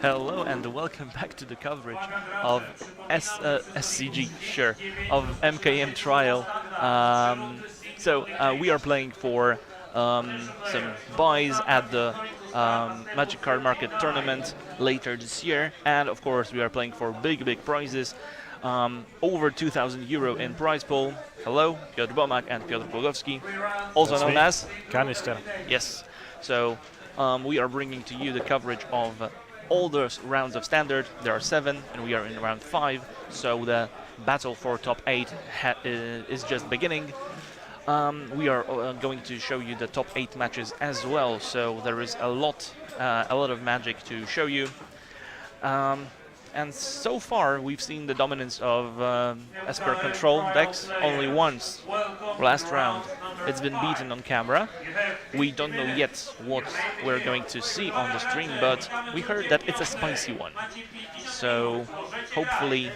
Hello and welcome back to the coverage of SCG, sure, of MKM Trial. We are playing for some buys at the Magic Card Market tournament later this year, and of course we are playing for big prizes, over 2,000 euro in prize pool. Hello, Piotr Bomak and Piotr Bogowski, also That's known me. as Canister. yes. So we are bringing to you the coverage of all the rounds of standard. There are 7, and we are in round 5. So the battle for top 8 is just beginning. We are going to show you the top 8 matches as well. So there is a lot of magic to show you. And so far, we've seen the dominance of Esper Control decks only once, last round. It's been beaten on camera. We don't know yet what we're going to see on the stream, but we heard that it's a spicy one. So hopefully,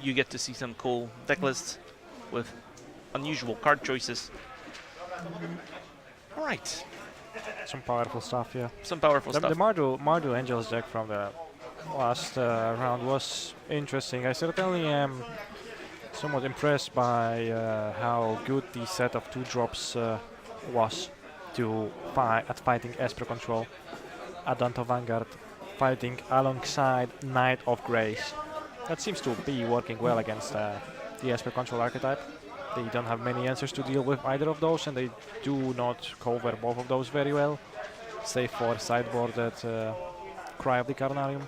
you get to see some cool deck lists with unusual card choices. All right. Some powerful stuff, yeah. Some powerful The stuff. Mardu Angels deck from the last round was interesting. I certainly am somewhat impressed by how good the set of 2-drops was at fighting Esper Control. Adanto Vanguard fighting alongside Knight of Grace. That seems to be working well against the Esper Control archetype. They don't have many answers to deal with either of those, and they do not cover both of those very well, save for sideboarded Cry of the Carnarium.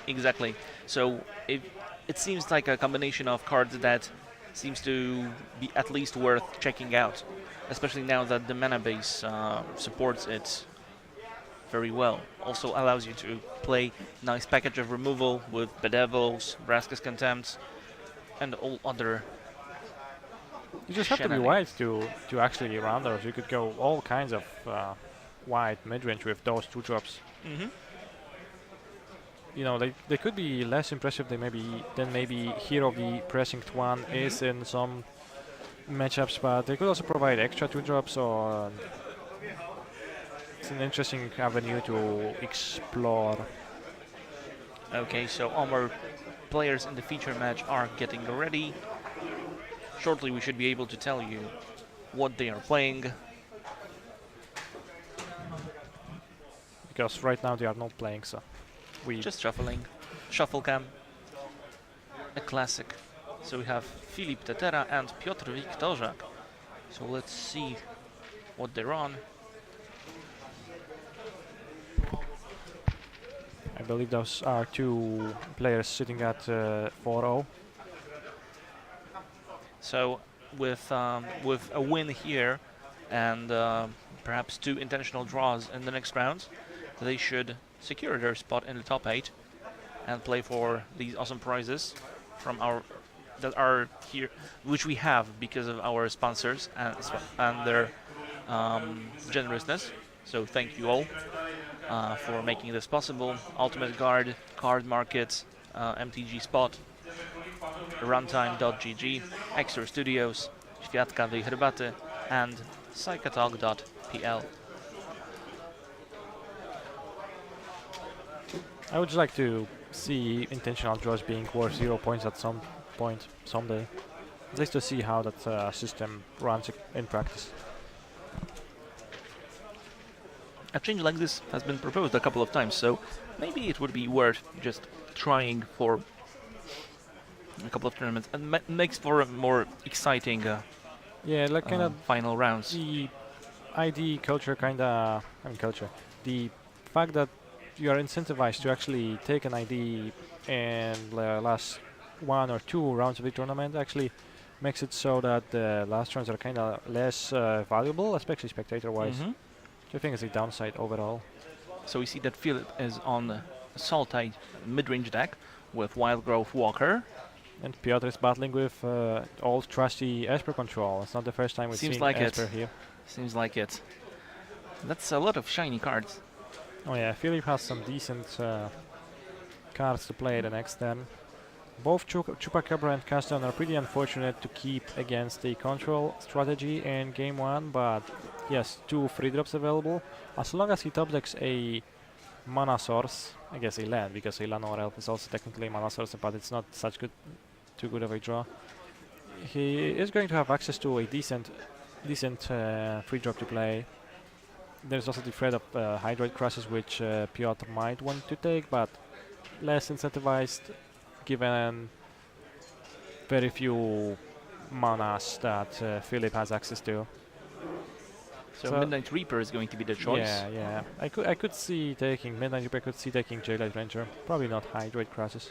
Exactly. So it seems like a combination of cards that seems to be at least worth checking out, especially now that the mana base supports it very well. Also allows you to play nice package of removal with Bedevils, Vraska's Contempt, and all other. You just have to be wide to actually run those. You could go all kinds of wide mid-range with those 2-drops. Mm-hmm. You know, they could be less impressive than maybe Hero of the Precinct 1 is in some matchups, but they could also provide extra 2-drops, or it's an interesting avenue to explore. Okay, so our players in the feature match are getting ready. Shortly we should be able to tell you what they are playing. Because right now they are not playing, so we just shuffling. Shuffle cam. A classic. So we have Filip Tetera and Piotr Wiktorzak. So let's see what they're on. I believe those are 2 players sitting at 4-0. So with a win here and perhaps 2 intentional draws in the next round, they should secure their spot in the top 8 and play for these awesome prizes from that are here, which we have because of our sponsors and their generousness. So thank you all for making this possible. Ultimate Guard, Card Market, MTG Spot, Runtime.gg, Extra Studios, Świadka tej Herbaty, and Psychotalk.pl. I would like to see intentional draws being worth 0 points at some point someday, just to see how that system runs in practice. A change like this has been proposed a couple of times, so maybe it would be worth just trying for a couple of tournaments, and makes for a more exciting yeah, like kind of final rounds. The ID culture the fact that you are incentivized to actually take an ID in the last 1 or 2 rounds of the tournament actually makes it so that the last rounds are kind of less valuable, especially spectator-wise. Mm-hmm. I think it's a downside overall. So we see that Philip is on a Sultai mid-range deck with Wild Growth Walker. And Piotr is battling with old trusty Esper Control. It's not the first time we've seen Esper here. Seems like it. That's a lot of shiny cards. Oh yeah, Philip has some decent cards to play the next turn. Both Chupacabra and Caston are pretty unfortunate to keep against the control strategy in game 1, but yes, 2 free drops available. As long as he top decks a mana source, I guess a land, because a Llanowar Elf is also technically a mana source, but it's not such too good of a draw. He is going to have access to a decent free drop to play. There's also the threat of Hydroid Crushes, which Piotr might want to take, but less incentivized given very few manas that Philip has access to. So Midnight Reaper is going to be the choice. Yeah. I could see taking Midnight Reaper. I could see taking Jailite Ranger. Probably not Hydroid Crushes.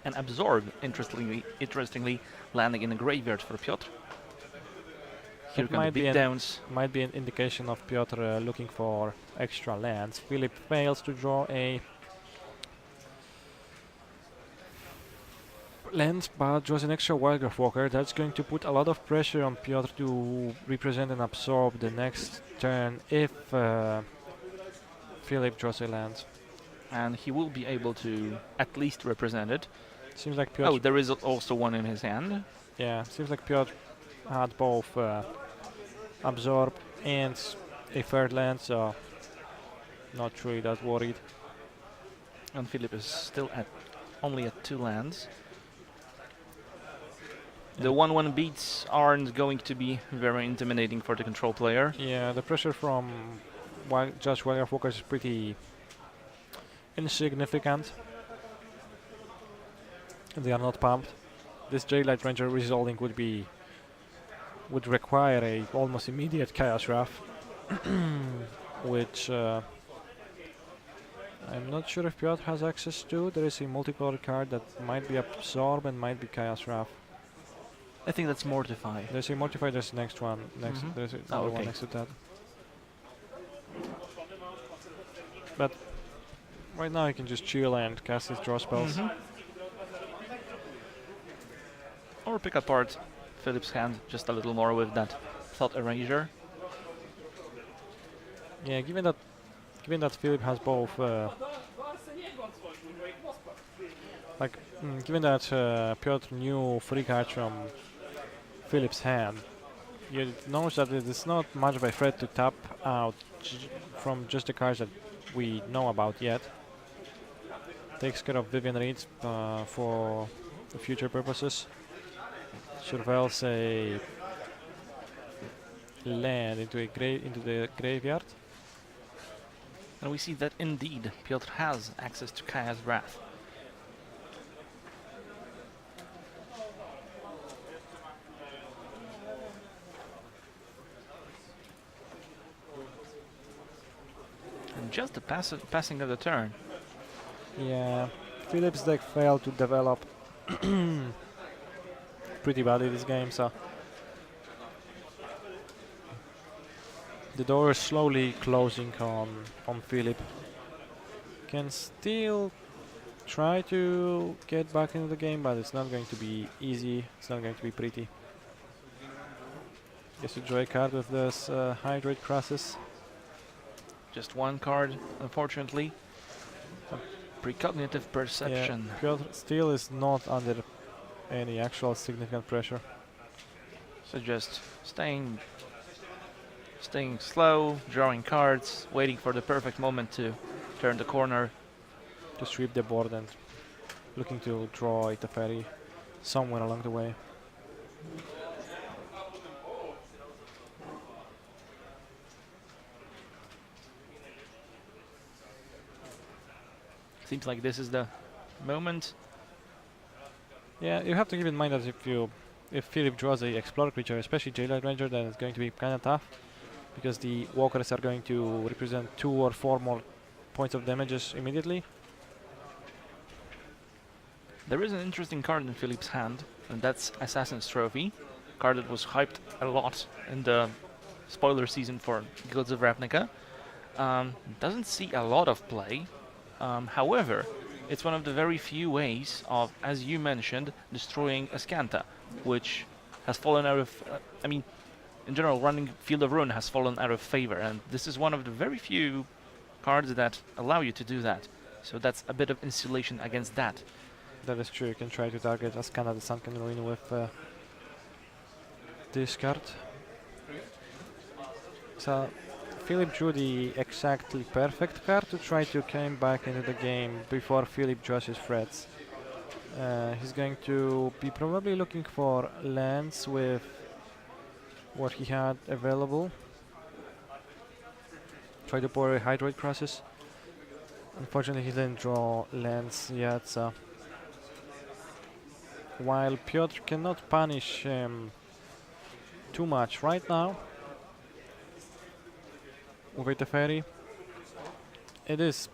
And Absorb, interestingly, landing in the graveyard for Piotr. Here come the big downs. Might be an indication of Piotr looking for extra lands. Philip fails to draw a land, but draws an extra Wildgrowth Walker. That's going to put a lot of pressure on Piotr to represent and absorb the next turn if Philip draws a land. And he will be able to at least represent it. Seems like Piotr... Oh, there is also one in his hand. Yeah, seems like Piotr had both absorb and a third land, so not really that worried. And Philip is still only at 2 lands. The 1/1 beats aren't going to be very intimidating for the control player. Yeah, the pressure from Judge Wildgrowth Walker is pretty insignificant. They are not pumped. This Jailite Ranger resolving would require a almost immediate Chaos Wrath, which I'm not sure if Piotr has access to. There is a multicolor card that might be Absorb and might be Chaos Wrath. I think that's Mortify. There's a Mortify, there's the next one. There's another one next to that. But right now he can just chill and cast his draw spells. Or pick apart Philip's hand just a little more with that Thought Erasure. Yeah, given that Philip has both given that Piotr knew 3 cards from Philip's hand, you notice that it is not much of a threat to tap out from just the cards that we know about yet. Takes care of Vivian Reeds for the future purposes. Surveils a land into the graveyard. And we see that indeed Piotr has access to Kaya's Wrath. And just the passing of the turn. Yeah, Philip's deck failed to develop pretty badly this game, so the door is slowly closing on Philip. Can still try to get back into the game, but it's not going to be easy. It's not going to be pretty. Guess you draw a card with this Hydroid Crushes. Just 1 card, unfortunately. Precognitive Perception. Yeah, Piotr still is not under any actual significant pressure. So just staying slow, drawing cards, waiting for the perfect moment to turn the corner. To sweep the board and looking to draw a Teferi somewhere along the way. Seems like this is the moment. Yeah, you have to keep in mind that if Philip draws a Explorer creature, especially Jailite Ranger, then it's going to be kind of tough, because the walkers are going to represent 2 or 4 more points of damages immediately. There is an interesting card in Philip's hand, and that's Assassin's Trophy. A card that was hyped a lot in the spoiler season for Guilds of Ravnica. Doesn't see a lot of play. However, it's one of the very few ways of, as you mentioned, destroying Ascanta, which has fallen out of... in general, running Field of Ruin has fallen out of favor, and this is one of the very few cards that allow you to do that. So that's a bit of insulation against that. That is true. You can try to target Askana the Sunken Ruin with this card. So Philip drew the exactly perfect card to try to come back into the game before Philip draws his threats. He's going to be probably looking for lands with what he had available. Try to pour Hydroid Crosses. Unfortunately, he didn't draw lands yet, so while Piotr cannot punish him too much right now with the Teferi, it is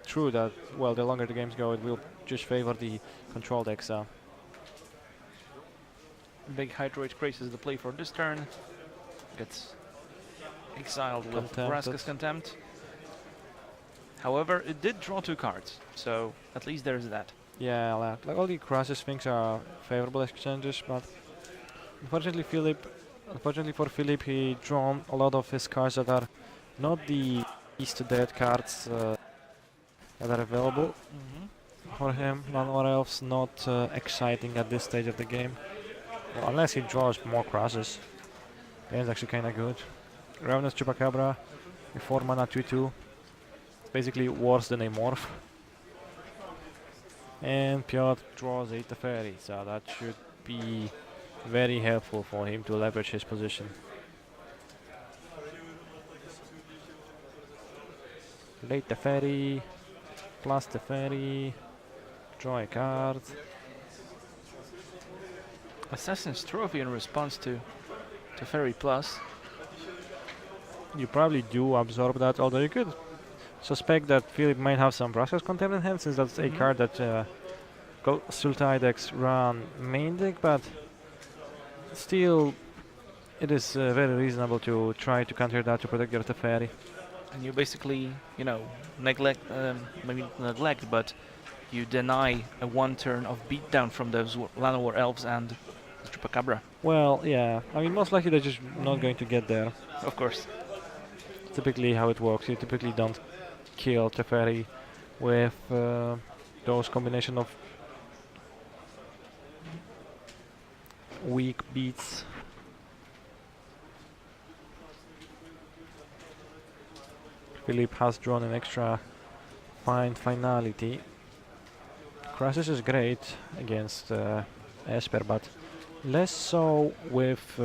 true that, well, the longer the games go, it will just favor the control deck, so Big Hydroid graces the play for this turn. Gets exiled with Vraska's Contempt. However, it did draw 2 cards, so at least there's that. yeah, like all the crosses things are favorable exchanges, but unfortunately for Philip, he drawn a lot of his cards that are not the least dead cards that are available for him. None or else not exciting at this stage of the game. Well, unless he draws more crosses. Then it's actually kind of good. Ravenous Chupacabra, 4 mana 2/2. It's basically worse than a morph. And Piotr draws a Teferi, so that should be very helpful for him to leverage his position. Late Teferi, plus Teferi, draw a card. Assassin's Trophy in response to Teferi Plus. You probably do absorb that, although you could suspect that Philip might have some Vraska's Contempt in hand, since that's a card that Sultai decks run main deck, but still it is very reasonable to try to counter that to protect your Teferi. And you basically, you know, neglect, maybe not neglect, but you deny a 1 turn of beatdown from those Llanowar Elves and Chupacabra. Well, yeah, I mean, most likely they're just not going to get there. Of course. Typically how it works, you typically don't kill Teferi with those combination of weak beats. Philip has drawn an extra Find Finality. Crisis is great against Esper, but less so with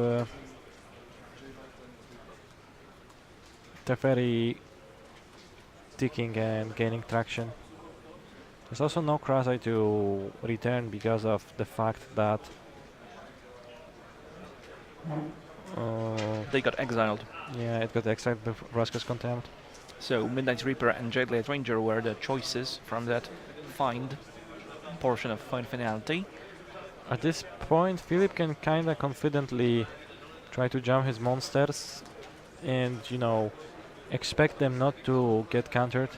Teferi ticking and gaining traction. There's also no Krasai to return because of the fact that They got exiled. yeah, it got exiled with Vraska's Contempt. So Midnight Reaper and Jadeblade Ranger were the choices from that find portion of Find Finality. At this point, Philip can kinda confidently try to jump his monsters and, you know, expect them not to get countered.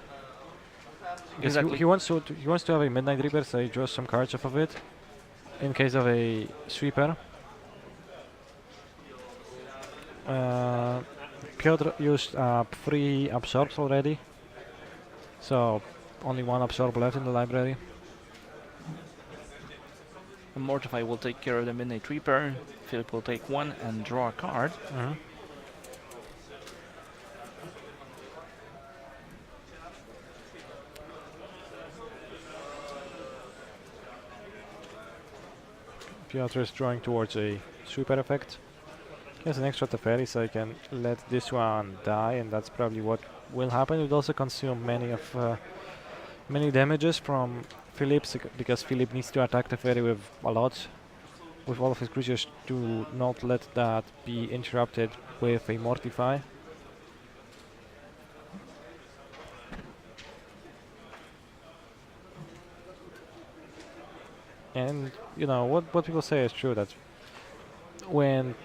Because Exactly. he wants to have a Midnight Reaper, so he draws some cards off of it in case of a sweeper. Piotr used 3 absorbs already, so only 1 absorb left in the library. Mortify will take care of the Midnight Reaper. Philip will take 1 and draw a card. Piotr is drawing towards a sweeper effect. He has an extra Teferi, so he can let this one die, and that's probably what will happen. It will also consume many damages from Philip, because Philip needs to attack Teferi with a lot, with all of his creatures, to not let that be interrupted with a Mortify. And you know what people say is true, that when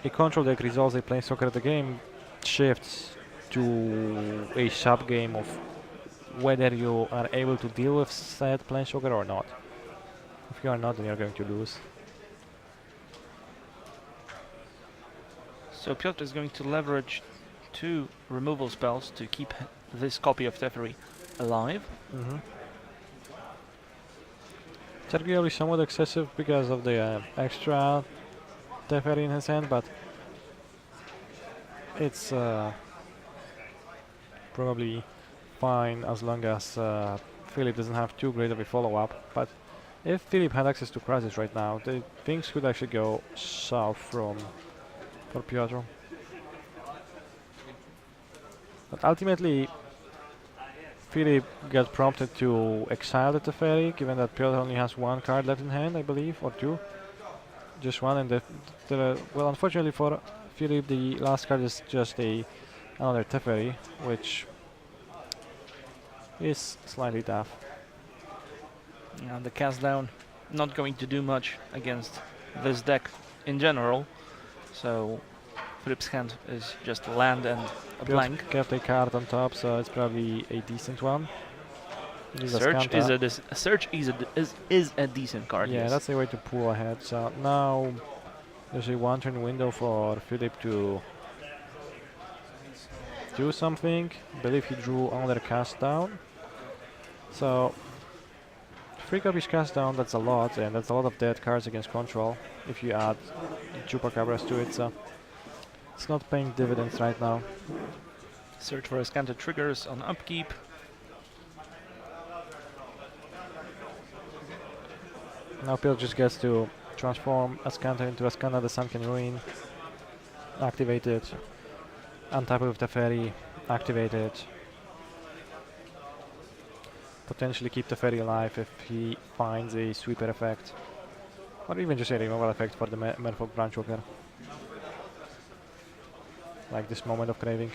a control deck resolves a Planeswalker, the game shifts to a sub-game of whether you are able to deal with said Planeswalker or not. If you are not, then you're going to lose. So Piotr is going to leverage 2 removal spells to keep this copy of Teferi alive. It's arguably somewhat excessive because of the extra Teferi in his hand, but it's probably fine as long as Philip doesn't have too great of a follow-up. But if Philip had access to Crisis right now, things could actually go south for Piotr. But ultimately, Philip got prompted to exile the Teferi, given that Piotr only has one card left in hand, I believe, or two. Just one, and well, unfortunately for Philip, the last card is just another Teferi, which is slightly tough. And the cast down not going to do much against this deck in general. So Philip's hand is just land and a blank. Kept a card on top, so it's probably a decent one. Search is a decent card. Yeah, yes. that's a way to pull ahead. So now there's a one-turn window for Philip to do something. I believe he drew another cast down. So 3 copies cast down, that's a lot, and that's a lot of dead cards against control if you add Chupacabras to it, so it's not paying dividends right now. Search for Ascanta triggers on upkeep. Now Piotr just gets to transform Ascanta into Ascanta the Sunken Ruin, activate it, untap with Teferi, activate it, potentially keep Teferi alive if he finds a sweeper effect, or even just a removal effect for the Merfolk Branchwalker, like this Moment of Craving.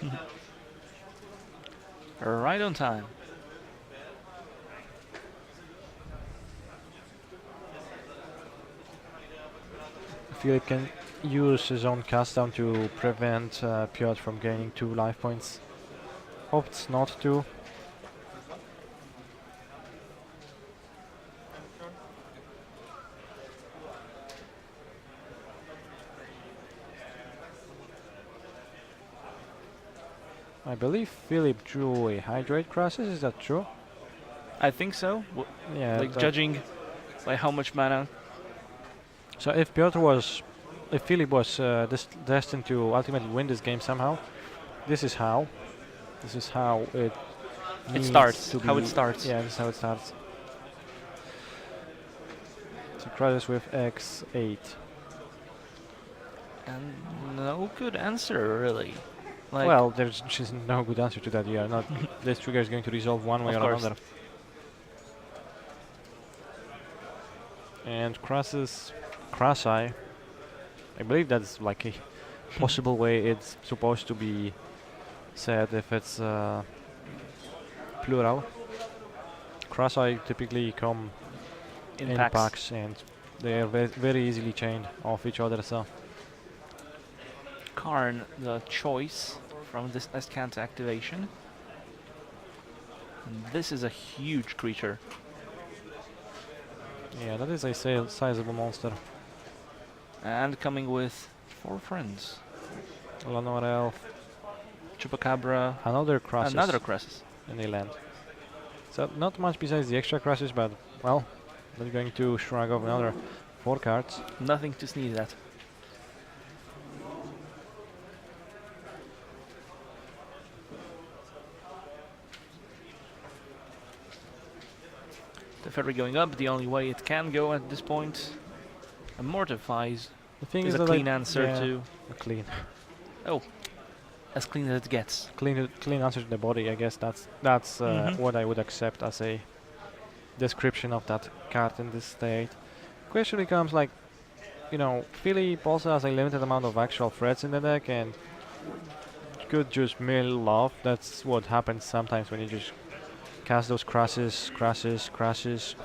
Right on time. Philip can use his own cast down to prevent Piotr from gaining 2 life points. Opts not to. I believe Philip drew a Hydrate Crisis, is that true? I think so. Yeah. Like judging by how much mana. So if Philip was destined to ultimately win this game somehow, this is how. This is how it starts. To how it starts. Yeah, this is how it starts. So Crisis with X8. And no good answer, really. Like, Well, there's just no good answer to that. Yeah, not this trigger is going to resolve one way or another. And Crasai, I believe that's like a possible way it's supposed to be said if it's plural. Crasai typically come in packs, and they are very easily chained off each other. So Karn, the choice from this Ascanta activation. And this is a huge creature. yeah, that is a sizable monster. And coming with 4 friends. Lanor Elf, Chupacabra, another Crassus. Another Crassus. In the land. So not much besides the extra Crassus, but well, they're going to shrug off another 4 cards. Nothing to sneeze at. The Teferi going up, the only way it can go at this point. Immortifies The thing is is a that clean answer to... clean. Oh, as clean as it gets. Clean answer to the body, I guess that's what I would accept as a description of that card in this state. Question becomes like, you know, Philip also has a limited amount of actual threats in the deck and could just mill off. That's what happens sometimes when you just cast those crashes,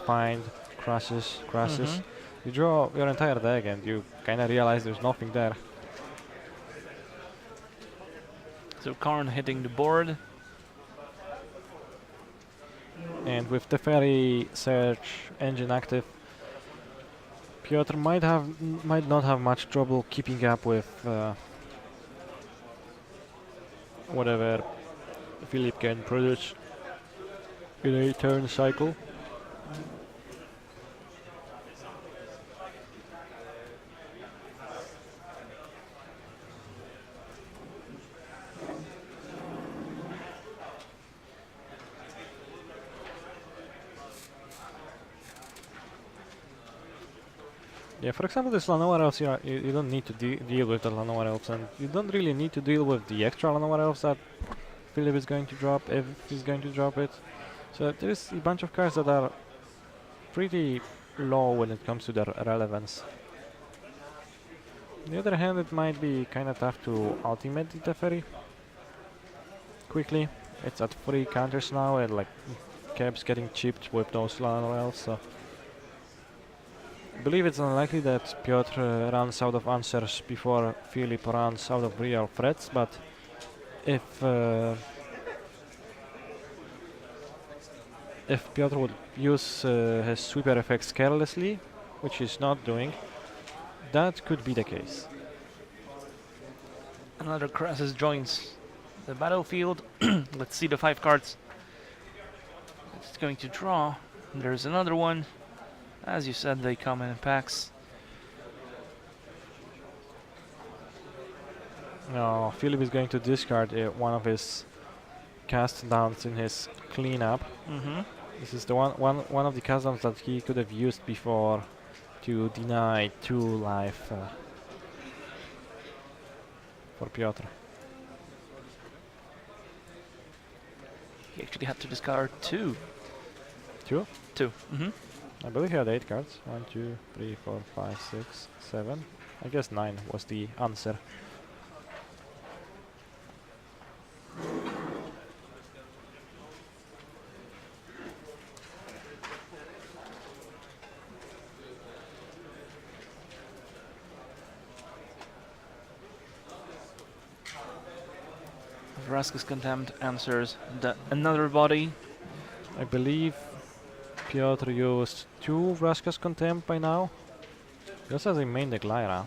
find crashes. You draw your entire deck and you kind of realize there's nothing there. So Karn hitting the board. And with the Teferi search engine active, Piotr might not have much trouble keeping up with whatever Philip can produce in a turn cycle. Yeah, for example, this Llanowar elves, you don't need to deal with the Llanowar elves, and you don't really need to deal with the extra Llanowar elves that Philip is going to drop, if he's going to drop it. So there's a bunch of cards that are pretty low when it comes to their relevance. On the other hand, it might be kind of tough to ultimate the Teferi quickly. It's at 3 counters now, and like keeps getting chipped with those Llanowar elves, so I believe it's unlikely that Piotr runs out of answers before Philip runs out of real threats, but if Piotr would use his sweeper effects carelessly, which he's not doing, that could be the case. Another Crassus joins the battlefield. Let's see the 5 cards it's going to draw. There's another one. As you said, they come in packs. Now Philip is going to discard one of his cast downs in his cleanup. This is the one of the cast downs that he could have used before to deny 2 life for Piotr. He actually had to discard 2. 2? 2. I believe he had 8 cards. 1, 2, 3, 4, 5, 6, 7. I guess 9 was the answer. Vraska's Contempt answers another body. I believe Piotr used 2 Vraska's Contempt by now. He also has a main deck Lyra.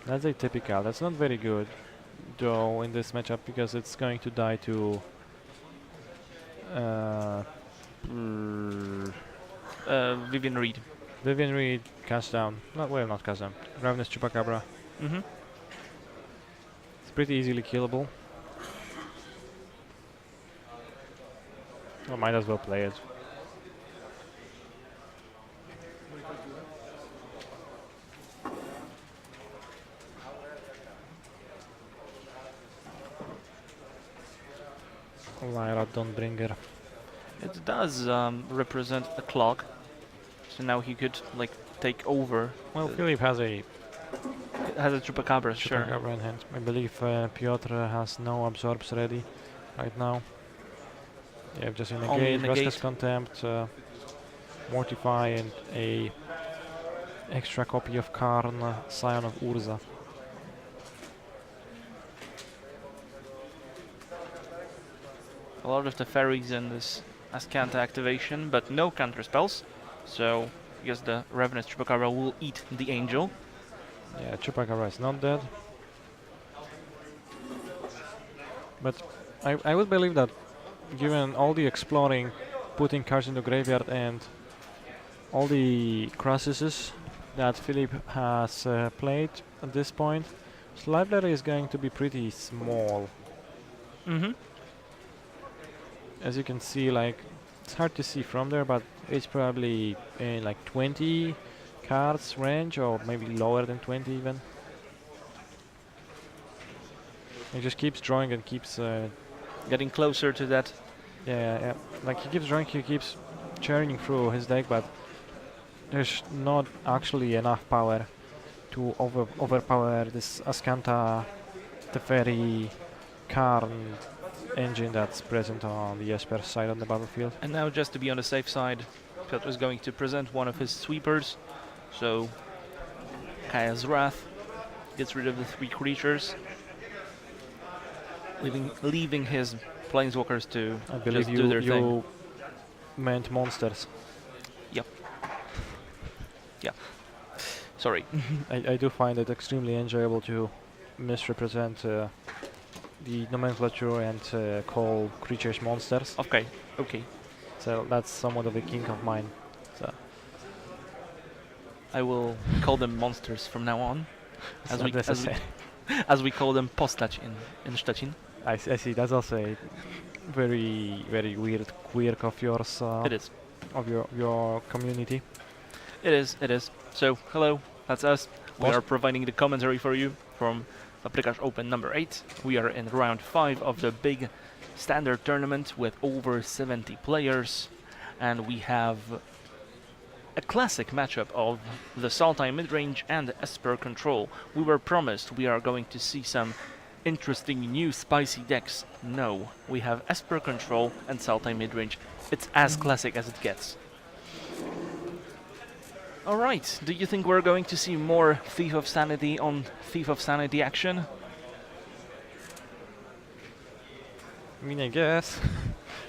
That's atypical. That's not very good, though, in this matchup, because it's going to die to Vivian Reed. Vivian Reed, cast down. Not cast down. Ravenous Chupacabra. It's pretty easily killable. I might as well play it. Lyra Dawnbringer. It does represent a clock, so now he could like take over. Well, Philip has a Chupacabra, sure. Chupacabra in hand. I believe Piotr has no absorbs ready right now. Yeah, just in Only negate, negate. Vraska's Contempt, Mortify, and a extra copy of Karn, Scion of Urza. A lot of the fairies in this Ascanta activation, but no counter spells. So I guess the Ravenous Chupacabra will eat the angel. Yeah, Chupacabra is not dead. But I would believe that given all the exploring, putting cards into graveyard, and all the Crassuses that Philip has played at this point, his library is going to be pretty small. As you can see, like, it's hard to see from there, but it's probably in like 20 cards range, or maybe lower than 20 even. He just keeps drawing and keeps Getting closer to that. yeah, like he keeps drawing, he keeps churning through his deck, but there's not actually enough power to overpower this Ascanta Teferi Karn engine that's present on the Esper side on the battlefield. And now, just to be on the safe side, Piotr is going to present one of his sweepers. So Kaya's Wrath gets rid of the 3 creatures, leaving his planeswalkers to I believe just do their thing. you meant monsters. Yeah. Sorry. I do find it extremely enjoyable to misrepresent the nomenclature and call creatures monsters. Okay. So that's somewhat of a kink of mine. So I will call them monsters from now on, it's as not we necessary. as we call them postać in Szczecin. I see. That's also a very weird quirk of yours. It is. Of your community. It is. So, hello, that's us. We Post- are providing the commentary for you from Paprika's Open number 8. We are in round 5 of the big standard tournament with over 70 players, and we have a classic matchup of the Sultai midrange and Esper control. We were promised we are going to see some interesting new spicy decks. No, we have Esper control and Sultai midrange. It's as classic as it gets. Alright, do you think we're going to see more Thief of Sanity on Thief of Sanity action? I mean, I guess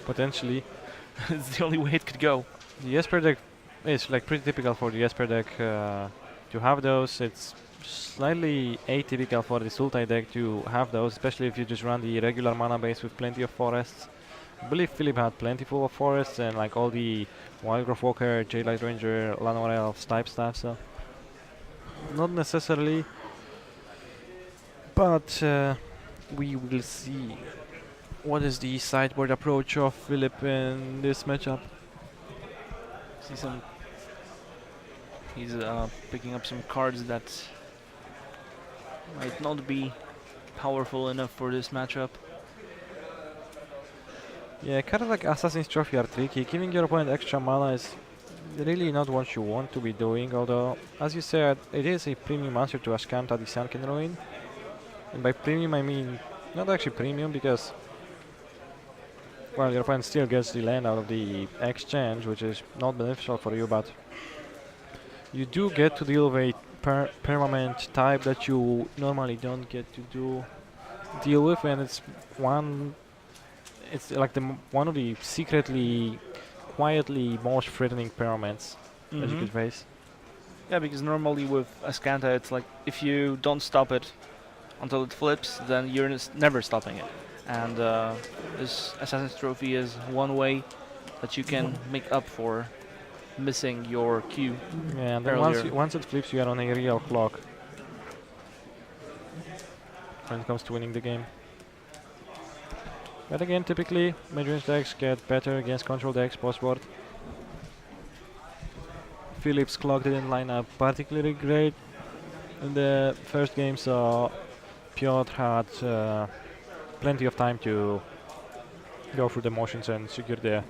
potentially. It's the only way it could go. The Esper deck is like pretty typical for the Esper deck to have those. It's slightly atypical for the Sultai deck to have those, especially if you just run the regular mana base with plenty of forests. I believe Philip had plenty full of forests and like all the Wildgrowth Walker, Jadelight Ranger, Llanowar Elves type stuff, so not necessarily, but we will see what is the sideboard approach of Philip in this matchup. See some. He's picking up some cards that might not be powerful enough for this matchup. Yeah, cards like Assassin's Trophy are tricky. Giving your opponent extra mana is really not what you want to be doing, although, as you said, it is a premium answer to Ashkanta the Sunken Ruin. And by premium I mean not actually premium, because, well, your opponent still gets the land out of the exchange, which is not beneficial for you, but you do get to deal with a permanent type that you normally don't get to deal with, and it's like one of the secretly, quietly most threatening permanents that you could face. Yeah, because normally with Ascanta, it's like if you don't stop it until it flips, then you're never stopping it. And this Assassin's Trophy is one way that you can make up for missing your cue. Yeah, and then once it flips, you are on a real clock when it comes to winning the game. But again, typically, midrange decks get better against control decks post-board. Philip's clock didn't line up particularly great in the first game, so Piotr had plenty of time to go through the motions and secure the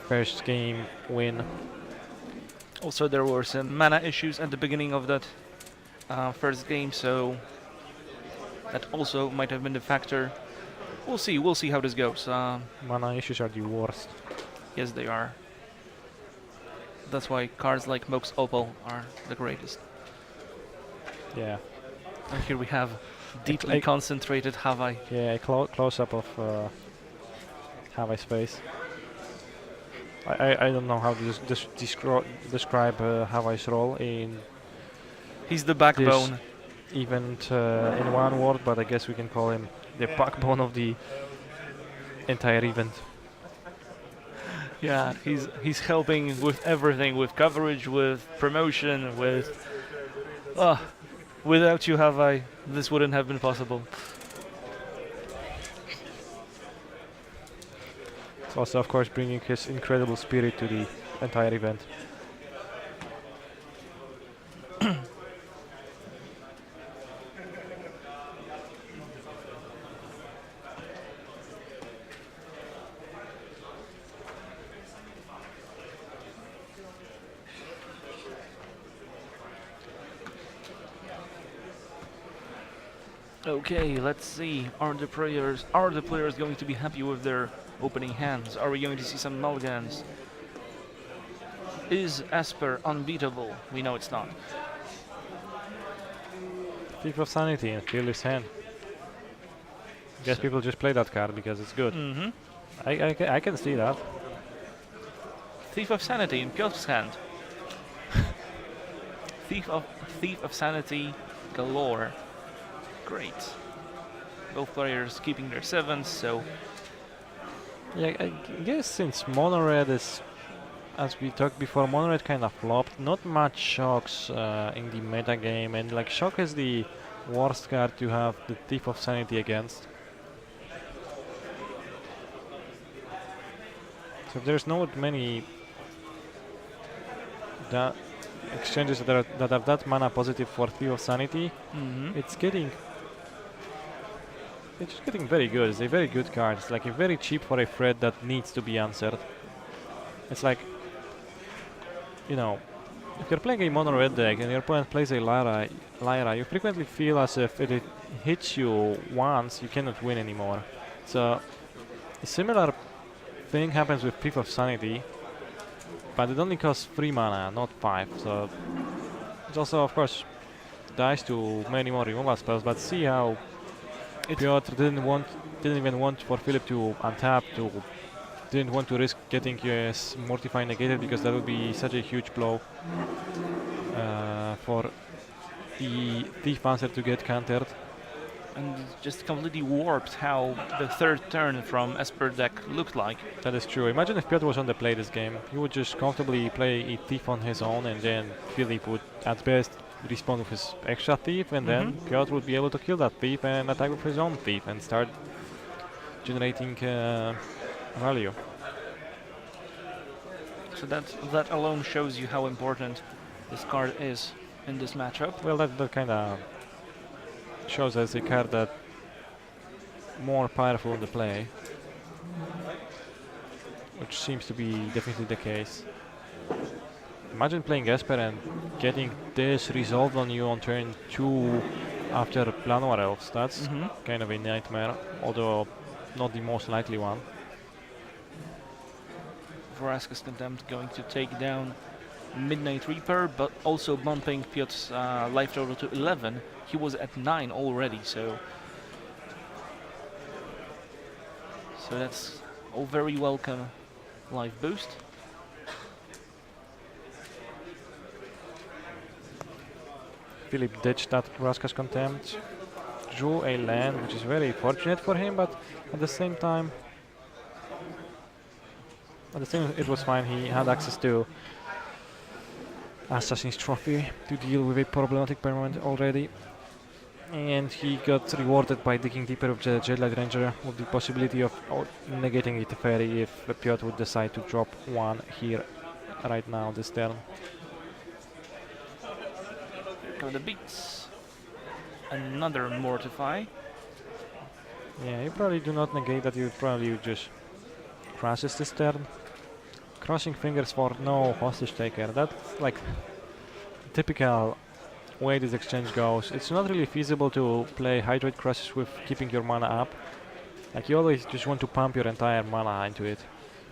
first game win. Also, there were some mana issues at the beginning of that first game, so that also might have been the factor. We'll see how this goes. Mana issues are the worst. Yes, they are. That's why cards like Mox Opal are the greatest. Yeah. And here we have deeply concentrated Havai. Yeah, a close-up of Havai's face. I don't know how to describe Havai's role in He's the backbone. this event in one word, but I guess we can call him the backbone of the entire event. Yeah, he's helping with everything, with coverage, with promotion, with... without you, Havai, this wouldn't have been possible. It's also, of course, bringing his incredible spirit to the entire event. Okay, let's see. Are the players going to be happy with their opening hands? Are we going to see some mulligans? Is Esper unbeatable? We know it's not. Thief of Sanity in Fearless Hand. Guess people just play that card because it's good. Mm-hmm. I can see that. Thief of Sanity in Piotr's hand. Thief of Sanity galore. Great. Both players keeping their 7s, so... Yeah, I guess since Mono Red is, as we talked before, Mono Red kind of flopped. Not much Shocks in the meta game, and like Shock is the worst card to have the Thief of Sanity against. So there's not many exchanges that are that mana positive for Thief of Sanity, it's just getting very good. It's a very good card. It's like a very cheap for a threat that needs to be answered. It's like, you know, if you're playing a mono red deck and your opponent plays a Lyra, you frequently feel as if it hits you once, you cannot win anymore. So a similar thing happens with Thief of Sanity, but it only costs 3 mana, not 5. So it's also, of course, dies to many more removal spells. But see how Piotr didn't even want for Philip to untap, didn't want to risk getting his Mortify negated because that would be such a huge blow for the Thief answer to get countered. And it just completely warped how the third turn from Esper deck looked like. That is true. Imagine if Piotr was on the play this game. He would just comfortably play a Thief on his own, and then Philip would at best respawn with his extra Thief, and then Piotr would be able to kill that Thief and attack with his own Thief and start generating value. So that alone shows you how important this card is in this matchup. Well, that kind of shows us a card that more powerful in the play, which seems to be definitely the case. Imagine playing Esper and getting this resolved on you on turn 2 after Planoir Elves. That's kind of a nightmare, although not the most likely one. Vraska's Contempt going to take down Midnight Reaper, but also bumping Piotr's life total to 11. He was at 9 already, so that's a very welcome life boost. Philip ditched that Vraska's Contempt, drew a land, which is very fortunate for him, but at the same time, it was fine. He had access to Assassin's Trophy to deal with a problematic permanent already, and he got rewarded by digging deeper with the Jadelight Ranger with the possibility of negating it Teferi if Piotr would decide to drop one here right now this turn. Here the beats. Another Mortify. Yeah, you probably do not negate that. You probably just crashes this turn. Crossing fingers for no hostage taker. That's like typical way this exchange goes. It's not really feasible to play Hydrate crosses with keeping your mana up. Like you always just want to pump your entire mana into it.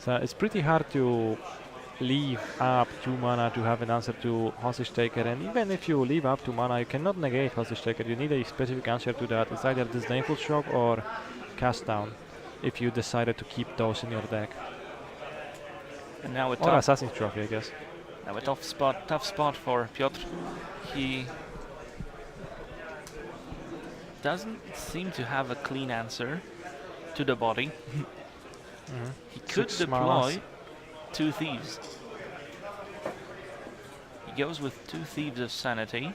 So it's pretty hard to leave up 2 mana to have an answer to hostage taker, and even if you leave up 2 mana, you cannot negate hostage taker. You need a specific answer to that. It's either Disdainful Shock or Cast Down, if you decided to keep those in your deck. And now a or Assassin's Trophy, I guess. Now a tough spot for Piotr. He doesn't seem to have a clean answer to the body. He could deploy 2 Thieves. He goes with 2 Thieves of Sanity.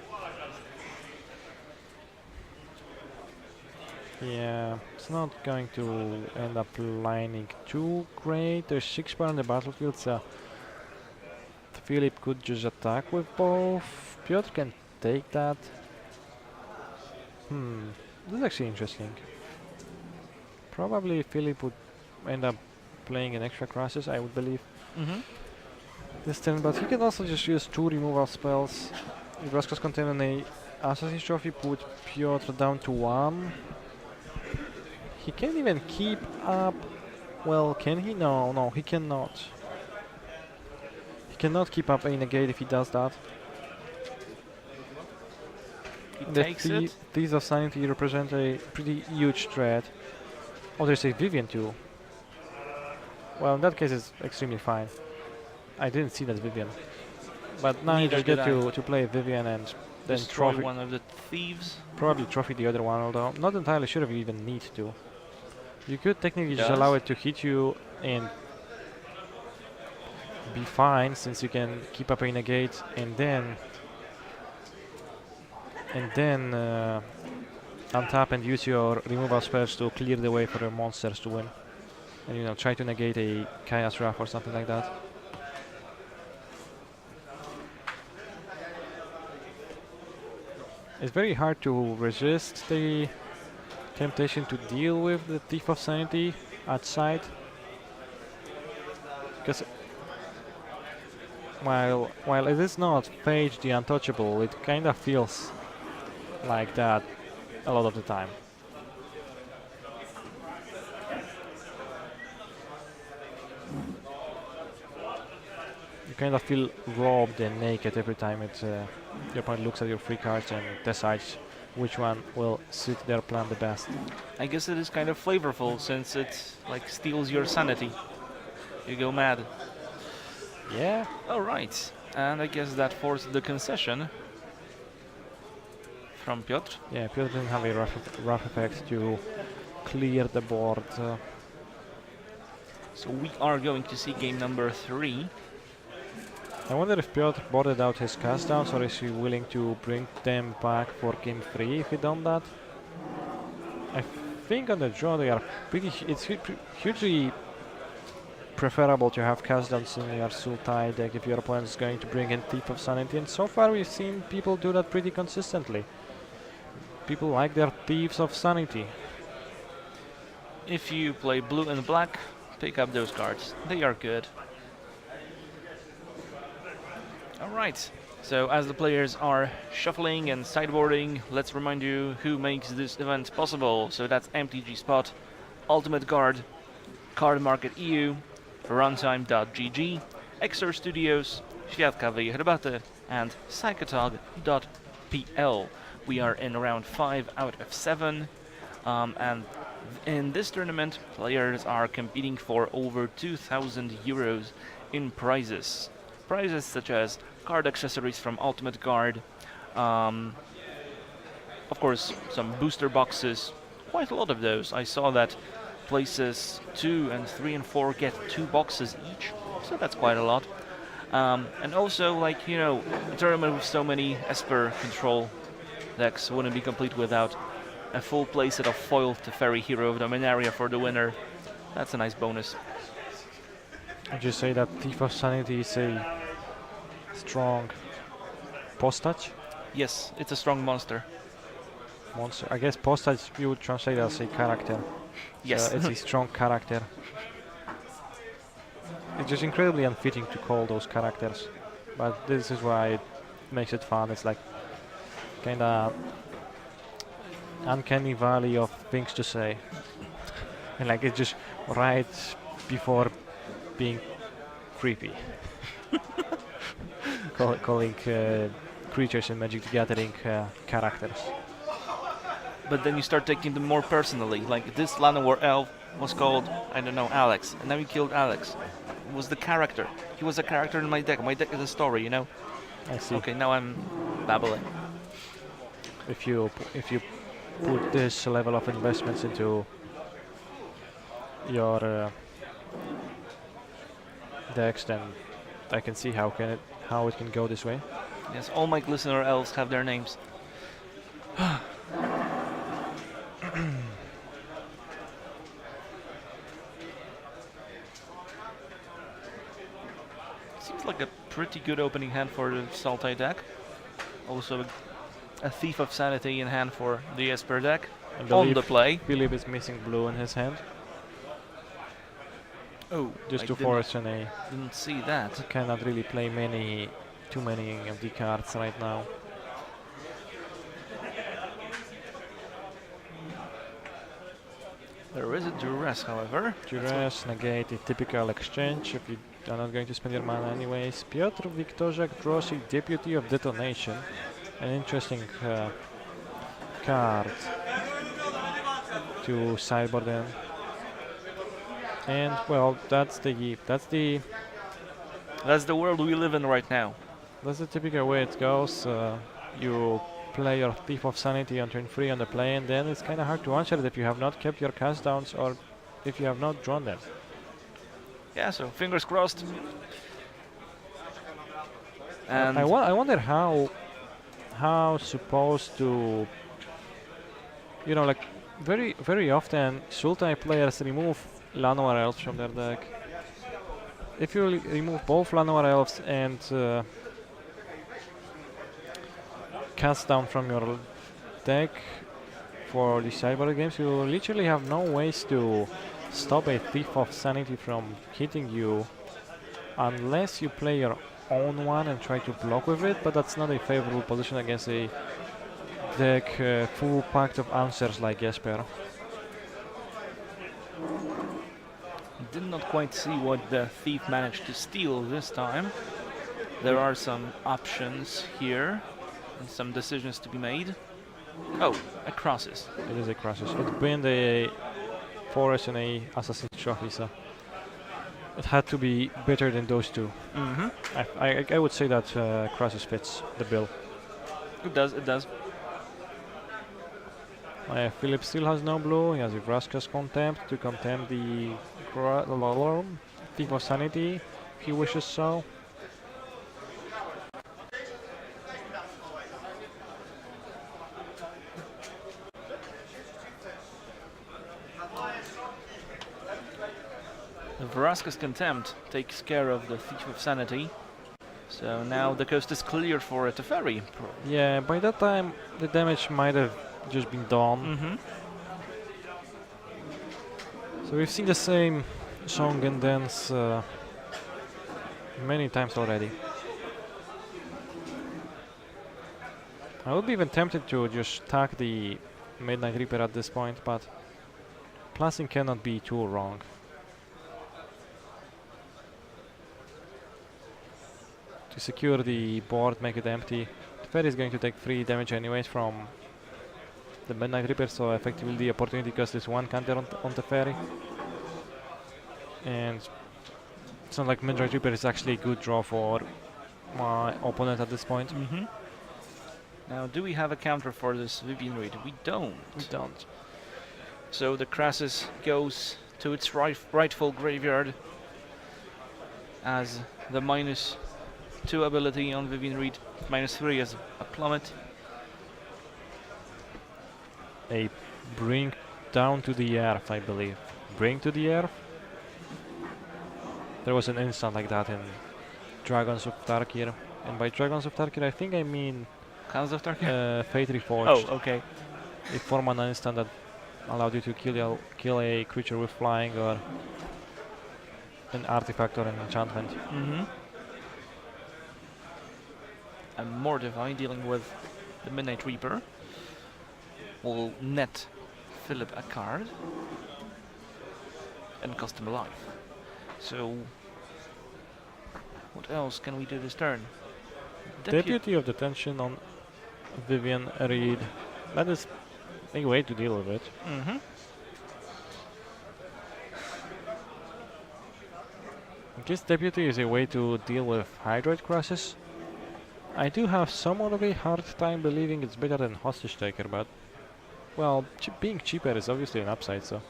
Yeah, it's not going to end up lining too great. There's 6 power on the battlefield, so Philip could just attack with both. Piotr can take that. This is actually interesting. Probably Philip would end up playing an extra crosses, I would believe. This turn, but he can also just use 2 removal spells. If Vraska's Containment and a Assassin's Trophy put Piotr down to 1. He can't even keep up. Well, can he? No, he cannot. He cannot keep up a negate if he does that. He takes it. These of Sanity represent a pretty huge threat. Oh, there's a Vivian too. Well, in that case, it's extremely fine. I didn't see that Vivian. But now you just get to play Vivian and then destroy trophy one of the Thieves. probably trophy the other one, although not entirely sure if you even need to. You could technically just allow it to hit you and be fine, since you can keep up a negate and then untap and use your removal spells to clear the way for your monsters to win. And try to negate a Chaos Wrath or something like that. It's very hard to resist the temptation to deal with the Thief of Sanity outside, because while it is not Phage the Untouchable, it kind of feels like that a lot of the time. You kind of feel robbed and naked every time your opponent looks at your free cards and decides which one will suit their plan the best. I guess it is kind of flavorful since it like steals your sanity. You go mad. Yeah, All right, and I guess that forced the concession from Piotr. yeah. Piotr didn't have a rough effect to clear the board. So we are going to see game number 3. I wonder if Piotr boarded out his cast downs, or is he willing to bring them back for game 3 if he done that? I think on the draw they are pretty. It's hugely preferable to have cast downs in your Sultai deck if your opponent is going to bring in Thief of Sanity, and so far we've seen people do that pretty consistently. People like their Thieves of Sanity. If you play blue and black, pick up those cards. They are good. Alright, so as the players are shuffling and sideboarding, let's remind you who makes this event possible. So that's MTG Spot, Ultimate Guard, Card Market EU, Runtime.gg, Exor Studios, Świadkowie Herbaty, and Psychotog.pl. We are in round 5 out of 7, and in this tournament, players are competing for over 2,000 euros in prizes. Prizes such as card accessories from Ultimate Guard, of course some booster boxes, quite a lot of those. I saw that places 2 and 3 and 4 get 2 boxes each, so that's quite a lot. And also, like, you know, a tournament with so many Esper control decks wouldn't be complete without a full playset of foil Teferi Hero of Dominaria for the winner. That's a nice bonus. Would you say that Thief of Sanity is a strong postage? Yes, it's a strong monster. Monster. I guess postage you would translate as a character. Yes. So it's a strong character. It's just incredibly unfitting to call those characters, but this is why it makes it fun. It's like kinda uncanny valley of things to say, and like it's just right before being creepy. Calling creatures in Magic the Gathering characters. But then you start taking them more personally. Like this Llanowar elf was called, I don't know, Alex, and now you killed Alex. It was the character. He was a character in my deck. My deck is a story, you know? I see. Okay, now I'm babbling. If you put this level of investments into your decks, then I can see how it can go this way. Yes, all my listener elves have their names. Seems like a pretty good opening hand for the Sultai deck. Also a Thief of Sanity in hand for the Esper deck. And On the play. Philip is missing blue in his hand, Oh, just I to force an A. didn't see that. Cannot really play too many of the cards right now. There is a duress, however. Duress, negate, the typical exchange if you are not going to spend your mana anyways. Piotr Wiktorzak draws a Deputy of Detonation, an interesting card to sideboard in. And well, that's the world we live in right now. That's the typical way it goes. You play your Thief of Sanity on turn 3 on the play, and then it's kind of hard to answer it if you have not kept your cast downs or if you have not drawn them. Yeah, so fingers crossed. And I wonder how supposed to, you know, like very often Sultai players remove Llanowar elves from their deck. If you remove both Llanowar elves and cast down from your deck for the sideboard games, you literally have no ways to stop a Thief of Sanity from hitting you unless you play your own one and try to block with it, but that's not a favorable position against a deck full packed of answers like Jesper. Did not quite see what the thief managed to steal this time. There are some options here and some decisions to be made. Oh, a Crosses. It is a Crosses. It banned a Forest and a Assassin's Trophy, so it had to be better than those two. I would say that Crosses fits the bill. It does, it does. Philip still has no blue. He has a Vraska's Contempt to contempt the Thief of Sanity if he wishes so. The Vraska's Contempt takes care of the Thief of Sanity. So now the coast is clear for a Teferi. Yeah, by that time the damage might have just been done. So we've seen the same song and dance many times already. I would be even tempted to just tag the Midnight Reaper at this point, but Plasting cannot be too wrong. To secure the board, make it empty. Teferi is going to take 3 damage anyways from the Midnight Reaper, so effectively the opportunity cost is 1 counter on Teferi. And it's not like Midnight Reaper is actually a good draw for my opponent at this point. Now, do we have a counter for this Vivian Reed? We don't. We don't. So the Crassus goes to its rightful graveyard as the -2 ability on Vivian Reed, -3 as a plummet. A bring down to the earth, I believe. Bring to the earth? There was an instant like that in Dragons of Tarkir. And by Dragons of Tarkir, I think I mean Clouds of Tarkir? Fate Reforged. Oh, okay. A 4-mana instant that allowed you to kill a creature with flying or an artifact or an enchantment. And Mortify dealing with the Midnight Reaper will net Philip a card and cost him a life. So what else can we do this turn? Deputy of Detention on Vivian Reed. That is a way to deal with it. This Deputy is a way to deal with Hydroid Crosses. I do have somewhat of a hard time believing it's better than Hostage Taker, but well, being cheaper is obviously an upside, so.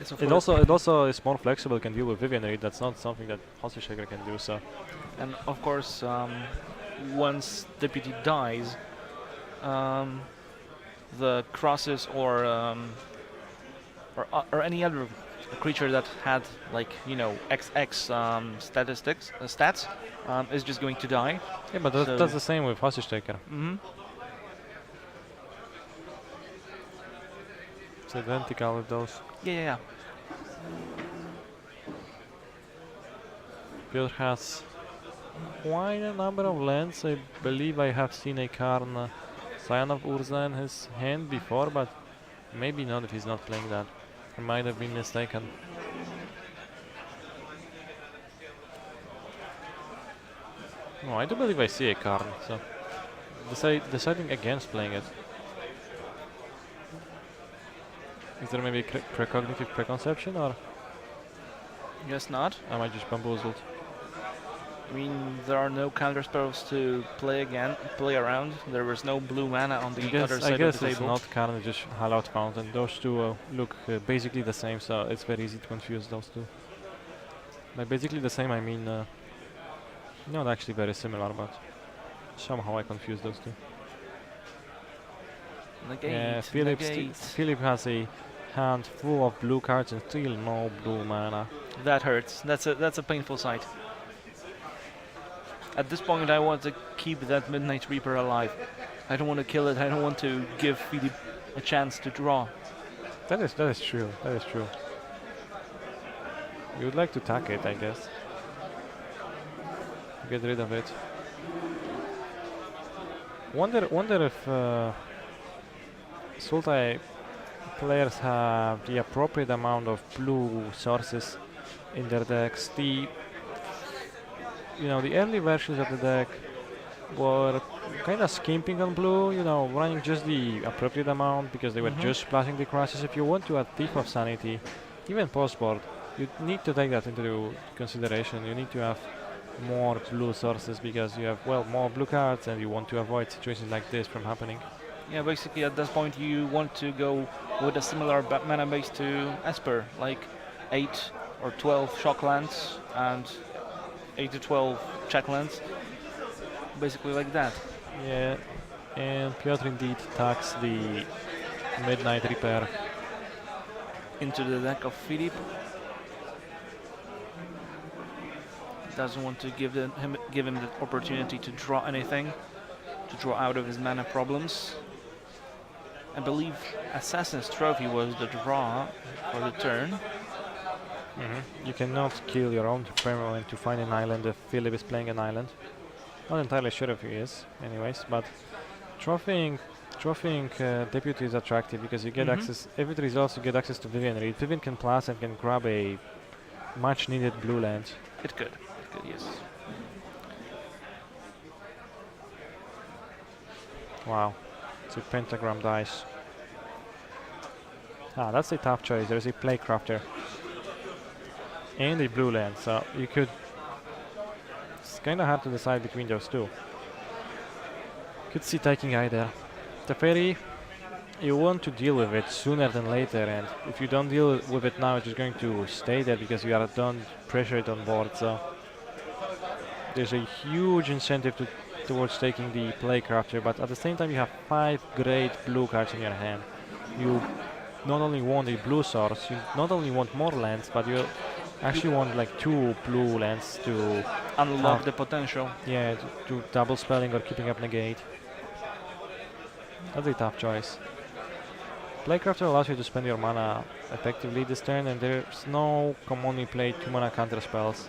It also is more flexible, can deal with Vivian Reed. That's not something that Hostage Taker can do, so. And of course, once Deputy dies, the Crosses or any other creature that had, like, you know, XX stats is just going to die. Yeah, but that's the same with Hostage Taker. It's identical with those. Yeah. Piotr has quite a number of lands. I believe I have seen a Karn Scion of Urza in his hand before, but maybe not if he's not playing that. I might have been mistaken. No, I do believe I see a Karn, so deciding against playing it. Is there maybe precognitive preconception, or Guess not. am I just bamboozled? I mean, there are no counter spells to play around. There was no blue mana on the other side I guess of the it's table. not Karn, it's just Hallowed Fountain. Those two look basically the same, so it's very easy to confuse those two. By basically the same, I mean not actually very similar, but somehow I confuse those two. Negate, Philip has a hand full of blue cards and still no blue mana. That hurts. That's a painful sight. At this point, I want to keep that Midnight Reaper alive. I don't want to kill it. I don't want to give Philippe a chance to draw. That is true. That is true. You would like to attack it, I guess. Get rid of it. Wonder if Sultai players have the appropriate amount of blue sources in their decks. The early versions of the deck were kind of skimping on blue, running just the appropriate amount because they were just splashing the crashes. If you want to add Thief of Sanity, even post-board, you need to take that into consideration. You need to have more blue sources because you have, well, more blue cards and you want to avoid situations like this from happening. Yeah, basically at this point you want to go with a similar mana base to Esper, like 8 or 12 shock lands and 8 to 12 check lands, basically like that. Yeah, and Piotr indeed attacks the Midnight Reaper into the deck of Philippe. Doesn't want to give him the opportunity to draw anything, to draw out of his mana problems. I believe Assassin's Trophy was the draw for the turn. You cannot kill your own permanent to find an island if Philip is playing an island. Not entirely sure if he is, anyways, but trophying Deputy is attractive because you get access, if it resolves, you get access to Vivian Reed. Vivian can plus and can grab a much needed blue land. It could, yes. Wow, it's a pentagram dice. That's a tough choice. There's a Playcrafter and a blue land, so you could. It's kind of hard to decide between those two. Could see taking either. Teferi, you want to deal with it sooner than later, and if you don't deal with it now, it's just going to stay there because you are done pressure it on board. So there's a huge incentive towards taking the Playcrafter, but at the same time you have 5 great blue cards in your hand. You not only want a blue source, you not only want more lands, but you actually want like 2 blue lands to unlock the potential. Yeah, to double spelling or keeping up negate. That's a tough choice. Playcrafter allows you to spend your mana effectively this turn, and there's no commonly played 2 mana counter spells.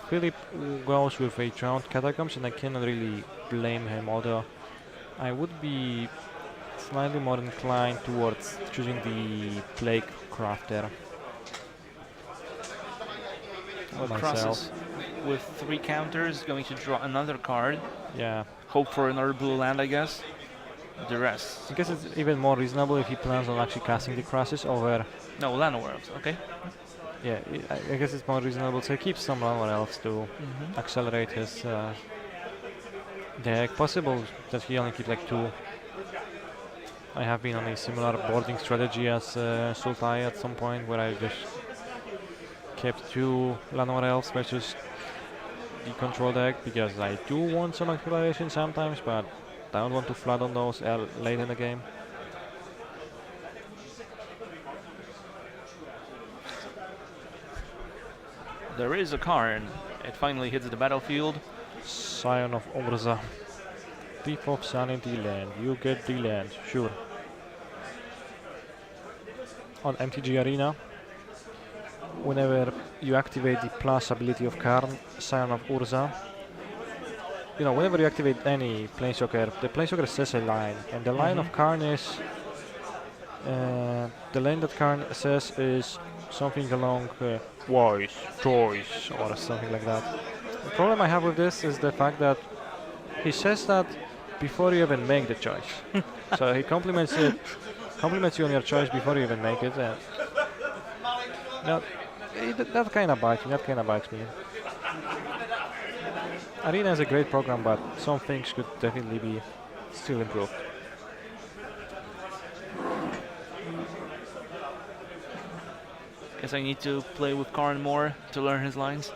Philip goes with a Drowned Catacombs, and I cannot really blame him, although I would be slightly more inclined towards choosing the Playcrafter. Well, crosses with 3 counters, going to draw another card. Yeah. Hope for another blue land, I guess. The rest. I guess it's even more reasonable if he plans on actually casting the crosses over. No, Llanowar Elves, okay. Yeah, I guess it's more reasonable to keep some Llanowar Elves to accelerate his deck. Possible that he only keep like 2. I have been on a similar boarding strategy as Sultai at some point, where I just kept 2 Llanowar Elves versus the control deck, because I do want some acceleration sometimes, but I don't want to flood on those late in the game. There is a Karn. It finally hits the battlefield. Scion of Urza. Thief of Sanity land. You get the land, sure. On MTG Arena, whenever you activate the plus ability of Karn, Scion of Urza, whenever you activate any Planeswalker, the Planeswalker says a line, and the line of Karn is, the line that Karn says is something along wise, choice, or something like that. The problem I have with this is the fact that he says that before you even make the choice. So he compliments you on your choice before you even make it. That kind of bites me. Arena is a great program, but some things could definitely be still improved. Guess I need to play with Karn more to learn his lines.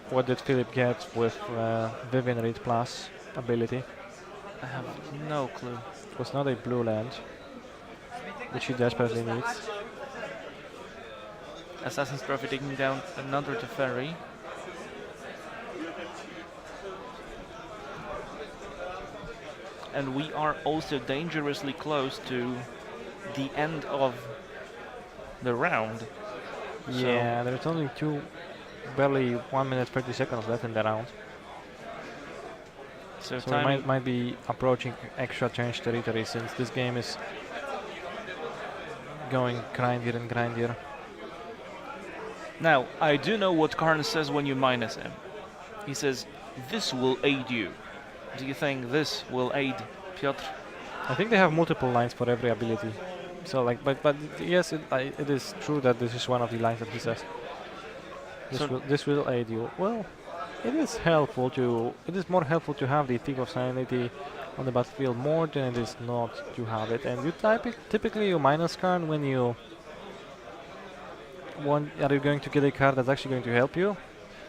What did Philip get with Vivian Reed Plus ability? I have no clue. It was not a blue land, which he desperately needs. Assassin's Trophy taking down another Teferi. and we are also dangerously close to the end of the round. Yeah, there's only barely 1 minute 30 seconds left in the round. So So we might be approaching extra change territory since this game is going grindier and grindier. Now, I do know what Karn says when you minus him. He says, "This will aid you." Do you think this will aid Piotr? I think they have multiple lines for every ability. So like, but yes, it is true that this is one of the lines that he says. This will aid you. Well, it is helpful to. It is more helpful to have the Thief of Sanity on the battlefield more than it is not to have it. And you typically you minus Karn when you want. Are you going to get a card that's actually going to help you?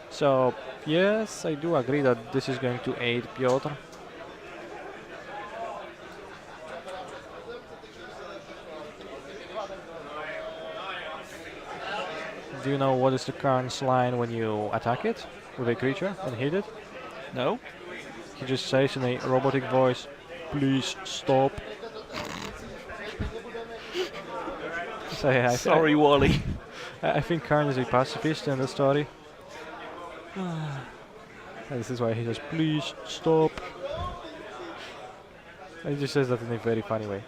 So yes, I do agree that this is going to aid Piotr. Do you know what is the Karn's line when you attack it with a creature and hit it? No. He just says in a robotic voice, "Please stop." So yeah, Sorry, Wally. I think Karn is a pacifist in the story. And this is why he says, "Please stop." And he just says that in a very funny way.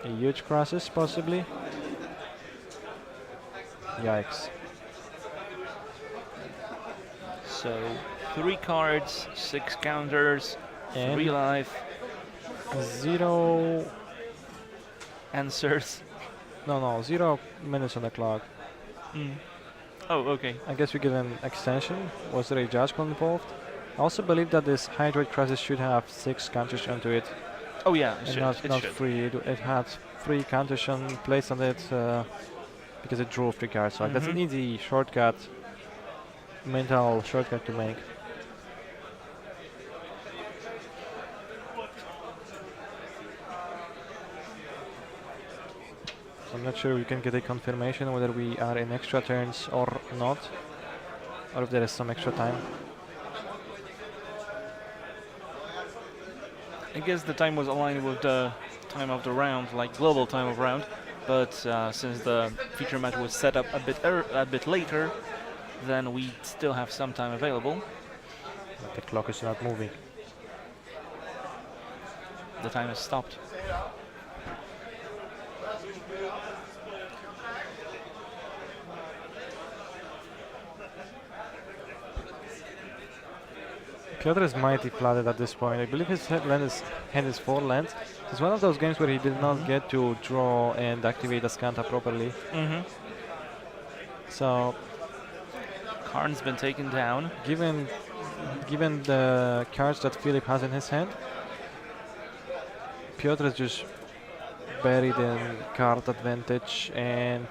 A huge crisis, possibly. Yikes. So 3 cards, 6 counters, And 3 life, 0. answers. No, 0 minutes on the clock. Oh, okay. I guess we get an extension. Was there a judge call involved? I also believe that this Hydrate Crisis should have 6 counters onto it. Oh yeah, it And should. not should. 3. It had 3 counters placed on it because it drew 3 cards. So that's an easy shortcut, mental shortcut to make. I'm not sure we can get a confirmation whether we are in extra turns or not, or if there is some extra time. I guess the time was aligned with the time of the round, like global time of round. But since the feature match was set up a bit later, then we still have some time available. But the clock is not moving. The time has stopped. Piotr is mighty flooded at this point. I believe his hand is 4 lands. It's one of those games where he did not get to draw and activate Ascanta properly. So, Karn's been taken down. given the cards that Philip has in his hand, Piotr is just buried in card advantage, and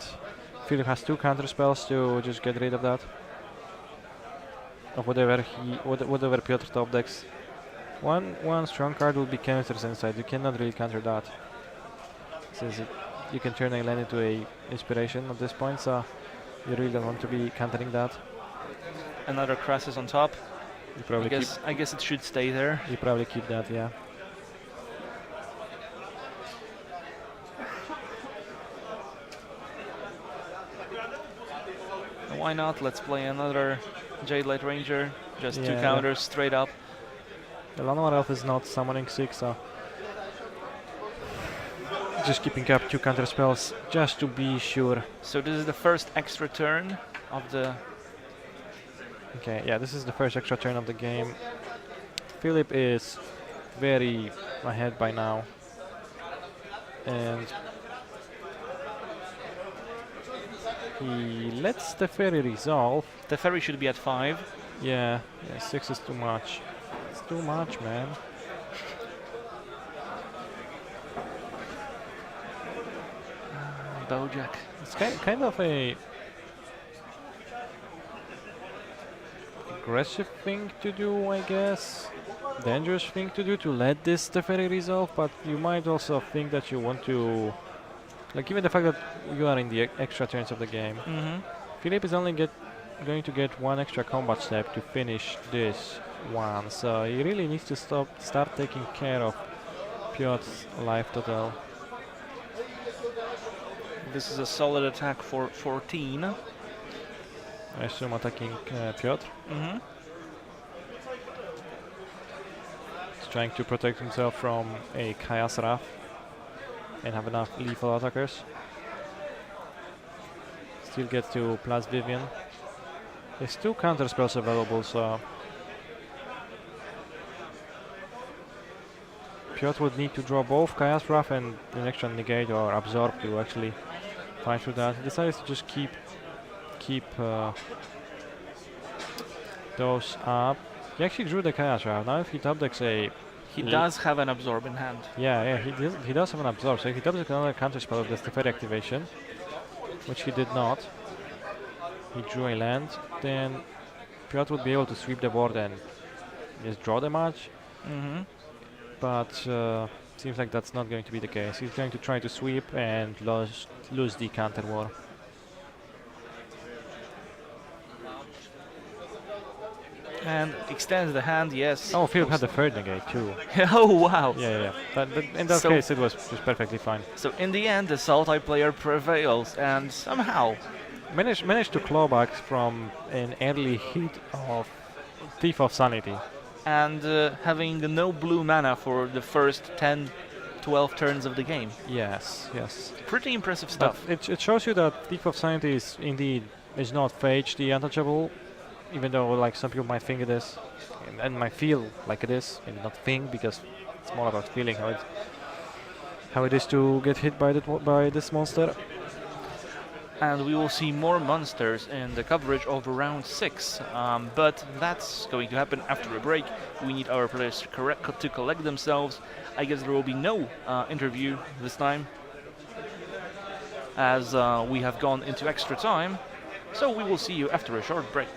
Philip has 2 counter spells to just get rid of that. Of whatever Piotr top decks. One strong card will be Chemist's Insight. You cannot really counter that, since you can turn a land into a inspiration at this point, so you really don't want to be countering that. Another Crassus on top. You probably I guess it should stay there. You probably keep that, yeah. Why not? Let's play another Jade Light Ranger. Just 2 Yeah. counters straight up. The Llanowar Elf is not summoning 6, so just keeping up 2 counter spells just to be sure. So this is the first extra turn of the... Okay, yeah, this is the first extra turn of the game. Philip is very ahead by now, and he lets the Fairy resolve. The Ferry should be at 5. Yeah, 6 is too much. It's too much, man. Bojack. It's kind of a aggressive thing to do, I guess. Dangerous thing to do, to let this Teferi resolve, but you might also think that you want to, like, given the fact that you are in the extra turns of the game, Philip is only going to get one extra combat step to finish this one, so he really needs to start taking care of Piotr's life total. This is a solid attack for 14. I assume attacking Piotr. Mm-hmm. He's trying to protect himself from a Chaos Wrath and have enough lethal attackers. Still gets to plus Vivian. There's 2 counter spells available, so Piotr would need to draw both Chaos Wrath and an extra negate or absorb to actually fight through that. He decides to just keep those up. He actually drew the Chaos Wrath. Now if he top decks a... He does have an absorb in hand. Yeah, he does have an absorb, so if he top decks another counter spell with the Teferi activation, which he did not, he drew a land, then Piotr would be able to sweep the board and just draw the match. Mm-hmm. But seems like that's not going to be the case. He's going to try to sweep and lose the counter war. And extends the hand, yes. Oh, Philip had the third negate too. Oh, wow. Yeah. But in that So- case, it was just perfectly fine. So in the end, the Sultai player prevails, and somehow Managed to claw back from an early hit of Thief of Sanity. and having no blue mana for the first 10, 12 turns of the game. Yes. Pretty impressive But stuff. it shows you that Thief of Sanity is not Phage the untouchable, even though like some people might think it is, and might feel like it is, and not think, because it's more about feeling how it is to get hit by this monster. And we will see more monsters in the coverage of round 6. But that's going to happen after a break. We need our players to collect themselves. I guess there will be no interview this time, as we have gone into extra time. So we will see you after a short break.